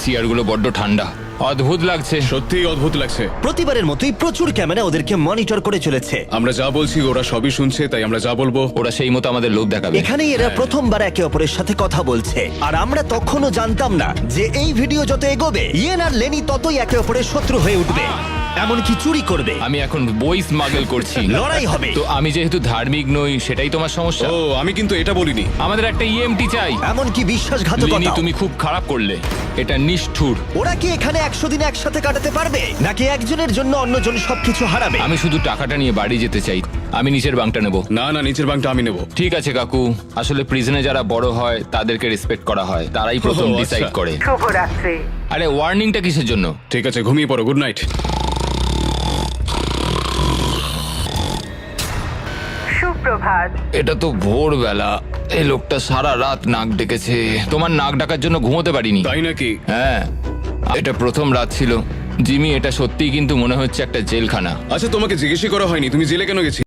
চেয়ারগুলো বড্ড ঠান্ডা, অদ্ভুত লাগছে। সত্যিই অদ্ভুত লাগছে। প্রতিবারের মতোই প্রচুর ক্যামেরা ওদেরকে মনিটর করে চলেছে। আমরা যা বলছি ওরা সবই শুনছে, তাই আমরা যা বলবো ওরা সেই মতো আমাদের লোভ দেখাবে। এখানেই এরা প্রথমবার একে অপরের সাথে কথা বলছে, আর আমরা তখনও জানতাম না যে এই ভিডিও যত এগোবে ইয়েন আর লেনি ততই একে অপরের শত্রু হয়ে উঠবে, এমনকি চুরি করবে, আমি এখন বই স্মাগল করছি। লড়াই হবে। তো আমি যেহেতু ধার্মিক নই, সেটাই তোমার সমস্যা। ও আমি কিন্তু এটা বলিনি। আমাদের একটা ইএমটি চাই। এমনকি লিনি, বিশ্বাসঘাতকতা। তুমি খুব খারাপ করলে, এটা নিষ্ঠুর। ওরা কি এখানে 100 দিন একসাথে কাটাতে পারবে, নাকি একজনের জন্য অন্যজন সবকিছু হারাবে? আমি শুধু টাকাটা নিয়ে বাড়ি যেতে চাই। আমি নিচের বাংটা নেব। না না, নিচের বাংটা আমি নেব। ঠিক আছে কাকু, আসলে প্রিজনে যারা বড় হয় তাদেরকে রেসপেক্ট করা হয়, তারাই প্রথম ও, আচ্ছা। ডিসাইড করে। শুভরাত্রি। আরে ওয়ার্নিংটা কিসের জন্য? ঠিক আছে, ঘুমিয়ে পড়ো। Good night. সুপ্রভাত। এটা তো ভোরবেলা, এই লোকটা সারা রাত নাক ডেকেছে। তোমার নাক ডাকার জন্য ঘুমোতে পারিনি। তাই নাকি? হ্যাঁ, এটা প্রথম রাত ছিল জিমি। এটা সত্যিই কিন্তু মনে হচ্ছে একটা জেলখানা। আচ্ছা, তোমাকে জিজ্ঞেসই করা হয়নি তুমি জেলে কেন গেছি।